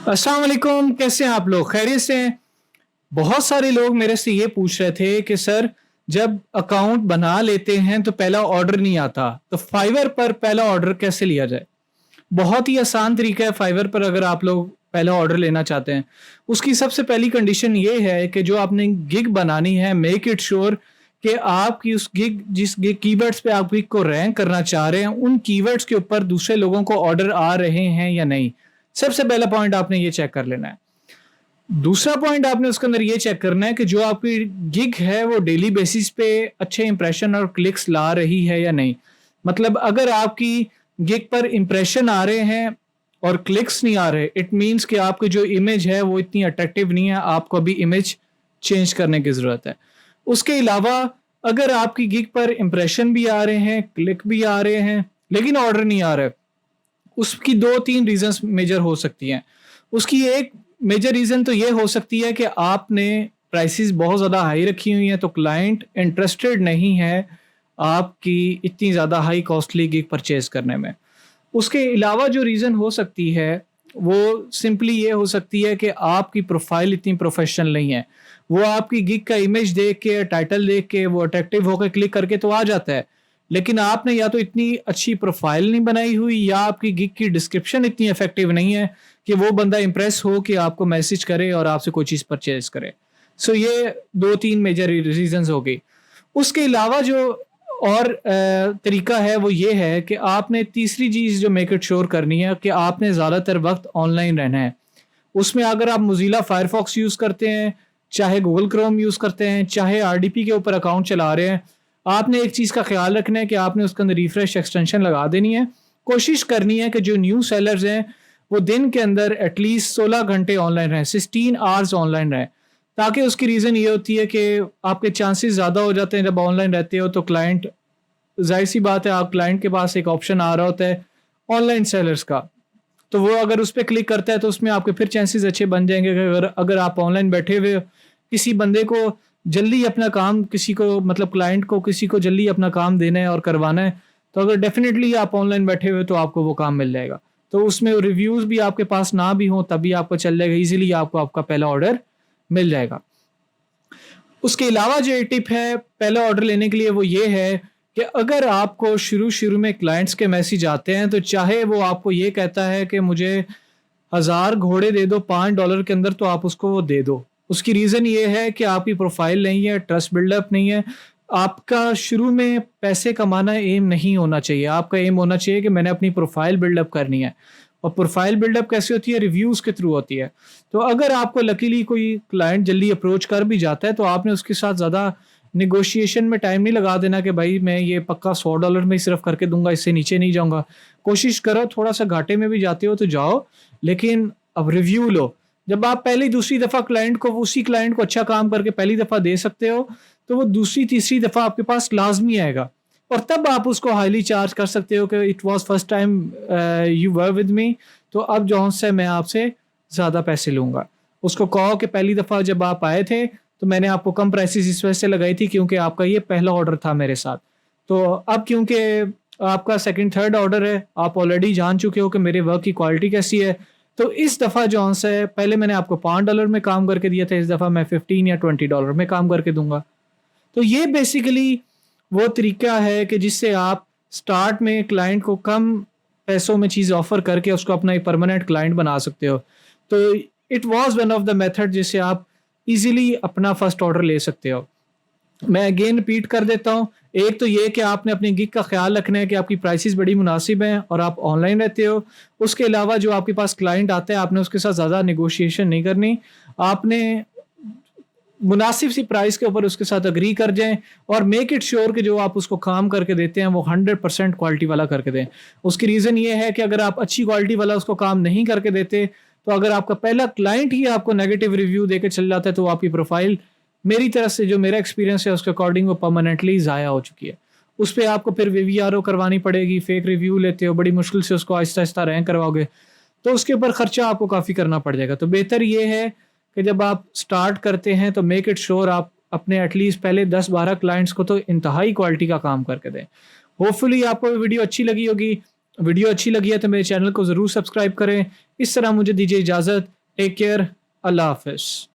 अस्सलाम वालेकुम, कैसे हैं आप लोग? खैरियत से हैं? बहुत सारे लोग मेरे से ये पूछ रहे थे कि सर जब अकाउंट बना लेते हैं तो पहला ऑर्डर नहीं आता, तो फाइवर पर पहला ऑर्डर कैसे लिया जाए? बहुत ही आसान तरीका है फाइवर पर अगर आप लोग पहला ऑर्डर लेना चाहते हैं। उसकी सबसे पहली कंडीशन ये है कि जो आपने गिग बनानी है मेक इट श्योर कि आपकी उस गिग जिस गिग कीवर्ड्स पे आप गिग को रैंक करना चाह रहे हैं उन कीवर्ड्स के ऊपर दूसरे लोगों को ऑर्डर आ रहे हैं या नहीं। सबसे पहला पॉइंट आपने ये चेक कर लेना है। दूसरा पॉइंट आपने उसके अंदर ये चेक करना है कि जो आपकी गिग है वो डेली बेसिस पे अच्छे इंप्रेशन और क्लिक्स ला रही है या नहीं। मतलब अगर आपकी गिग पर इंप्रेशन आ रहे हैं और क्लिक्स नहीं आ रहे, इट मीन्स कि आपकी जो इमेज है वो इतनी अट्रैक्टिव नहीं है, आपको अभी इमेज चेंज करने की ज़रूरत है। उसके अलावा अगर आपकी गिग पर इंप्रेशन भी आ रहे हैं, क्लिक भी आ रहे हैं, लेकिन ऑर्डर नहीं आ रहा है, उसकी 2-3 रीजंस मेजर हो सकती हैं। उसकी एक मेजर रीज़न तो ये हो सकती है कि आपने प्राइसेस बहुत ज़्यादा हाई रखी हुई हैं, तो क्लाइंट इंटरेस्टेड नहीं है आपकी इतनी ज़्यादा हाई कॉस्टली गिग परचेज़ करने में। उसके अलावा जो रीज़न हो सकती है, वो सिंपली ये हो सकती है कि आपकी प्रोफ़ाइल इतनी प्रोफ़ेशनल नहीं है। वो आपकी गिग का इमेज देख के, टाइटल देख के, वो अट्रैक्टिव होकर क्लिक करके तो आ जाता है। लेकिन आपने या तो इतनी अच्छी प्रोफ़ाइल नहीं बनाई हुई या आपकी गिग की डिस्क्रिप्शन इतनी इफ़ेक्टिव नहीं है कि वो बंदा इम्प्रेस हो कि आपको मैसेज करे और आपसे कोई चीज़ परचेज़ करे। सो ये 2-3 मेजर रीज़न्स हो गई। उसके अलावा जो और तरीका है वो ये है कि आपने तीसरी चीज़ जो मेक इट श्योर करनी है कि आपने ज़्यादातर वक्त ऑनलाइन रहना है। उसमें अगर आप मोज़िला फ़ायरफ़ॉक्स यूज़ करते हैं, चाहे गूगल क्रोम यूज़ करते हैं, चाहे आरडीपी के ऊपर अकाउंट चला रहे हैं, आपने एक चीज़ का ख़्याल रखना है कि आपने उसके अंदर रिफ्रेश एक्सटेंशन लगा देनी है। कोशिश करनी है कि जो न्यू सेलर्स हैं वो दिन के अंदर एटलीस्ट 16 घंटे ऑनलाइन रहें, 16 आवर्स ऑनलाइन रहें। ताकि उसकी रीज़न ये होती है कि आपके चांसेस ज़्यादा हो जाते हैं जब ऑनलाइन रहते हो, तो क्लाइंट, ज़ाहिर सी बात है, आप क्लाइंट के पास एक ऑप्शन आ रहा होता है ऑनलाइन सेलर्स का, तो वो अगर उस पे क्लिक करता है तो उसमें आपके फिर चांसेस अच्छे बन जाएंगे कि अगर अगर आप ऑनलाइन बैठे हुए हो, किसी बंदे को जल्दी अपना काम, किसी को मतलब क्लाइंट को किसी को जल्दी अपना काम देना है और करवाना है, तो अगर डेफिनेटली आप ऑनलाइन बैठे हुए तो आपको वो काम मिल जाएगा। तो उसमें रिव्यूज़ भी आपके पास ना भी हों तभी आपको चल जाएगा, ईज़िली आपको आपका पहला ऑर्डर मिल जाएगा। उसके अलावा जो एक टिप है पहला ऑर्डर लेने के लिए वो ये है कि अगर आपको शुरू में क्लाइंट्स के मैसेज आते हैं, तो चाहे वो आपको ये कहता है कि मुझे 1000 घोड़े दे दो $5 के अंदर, तो आप उसको वो दे दो। उसकी रीज़न ये है कि आपकी प्रोफ़ाइल नहीं है, ट्रस्ट बिल्डअप नहीं है। आपका शुरू में पैसे कमाना एम नहीं होना चाहिए। आपका एम होना चाहिए कि मैंने अपनी प्रोफ़ाइल बिल्डअप करनी है। और प्रोफ़ाइल बिल्डअप कैसे होती है? रिव्यूज़ के थ्रू होती है। तो अगर आपको लकीली कोई क्लाइंट जल्दी अप्रोच कर भी जाता है, तो आपने उसके साथ ज़्यादा नेगोशिएशन में टाइम नहीं लगा देना कि भाई मैं ये पक्का $100 में ही सिर्फ़ करके दूँगा, इससे नीचे नहीं जाऊँगा। कोशिश करो, थोड़ा-सा घाटे में भी जाते हो तो जाओ, लेकिन अब रिव्यू लो। जब आप पहली दूसरी दफ़ा क्लाइंट को, उसी क्लाइंट को अच्छा काम करके पहली दफ़ा दे सकते हो, तो वो दूसरी तीसरी दफ़ा आपके पास लाज़मी आएगा और तब आप उसको हाईली चार्ज कर सकते हो कि it was first time you were with me, तो अब जौन से मैं आपसे ज़्यादा पैसे लूँगा। उसको कहो कि पहली दफ़ा जब आप आए थे तो मैंने आपको कम प्राइसेज़ इस वजह से लगाई थी क्योंकि आपका ये पहला ऑर्डर था मेरे साथ। तो अब क्योंकि आपका सेकंड थर्ड ऑर्डर है, आप ऑलरेडी जान चुके हो कि मेरे वर्क की क्वालिटी कैसी है, तो इस दफ़ा जौन से पहले मैंने आपको $5 में काम करके दिया था, इस दफ़ा मैं 15 या $20 में काम करके दूँगा। तो ये बेसिकली वो तरीका है कि जिससे आप स्टार्ट में क्लाइंट को कम पैसों में चीज़ ऑफ़र करके उसको अपना एक परमानेंट क्लाइंट बना सकते हो। तो it was one of the method जिससे आप ईज़िली अपना फर्स्ट ऑर्डर ले सकते हो। मैं अगेन रिपीट कर देता हूँ, एक तो ये कि आपने अपनी गिग का ख़्याल रखना है कि आपकी प्राइसेस बड़ी मुनासिब हैं और आप ऑनलाइन रहते हो। उसके अलावा जो आपके पास क्लाइंट आता है, आपने उसके साथ ज़्यादा नेगोशिएशन नहीं करनी। आपने मुनासिब सी प्राइस के ऊपर उसके साथ एग्री कर जाएँ और मेक इट श्योर कि जो आप उसको काम करके देते हैं वो 100% क्वालिटी वाला करके दें। उसकी रीज़न ये है कि अगर आप अच्छी क्वालिटी वाला उसको काम नहीं करके देते, तो अगर आपका पहला क्लाइंट ही आपको नेगेटिव रिव्यू देके चल जाता है, तो आपकी प्रोफ़ाइल, मेरी तरफ से जो मेरा एक्सपीरियंस है उसके अकॉर्डिंग, वो परमानेंटली ज़ाया हो चुकी है। उस पे आपको फिर वीवीआरओ करवानी पड़ेगी, फेक रिव्यू लेते हो, बड़ी मुश्किल से उसको आहिस्ता-आहिस्ता रैंक करवाओगे, तो उसके ऊपर खर्चा आपको काफ़ी करना पड़ जाएगा। तो बेहतर ये है कि जब आप स्टार्ट करते हैं तो मेक इट श्योर आप अपने एटलीस्ट पहले 10-12 क्लाइंट्स को तो इंतहाई क्वालिटी का काम करके दें। होपफुली आपको वीडियो अच्छी लगी होगी। ویڈیو اچھی لگی ہے تو میرے چینل کو ضرور سبسکرائب کریں. اس طرح مجھے دیجیے اجازت. Take care. اللہ حافظ.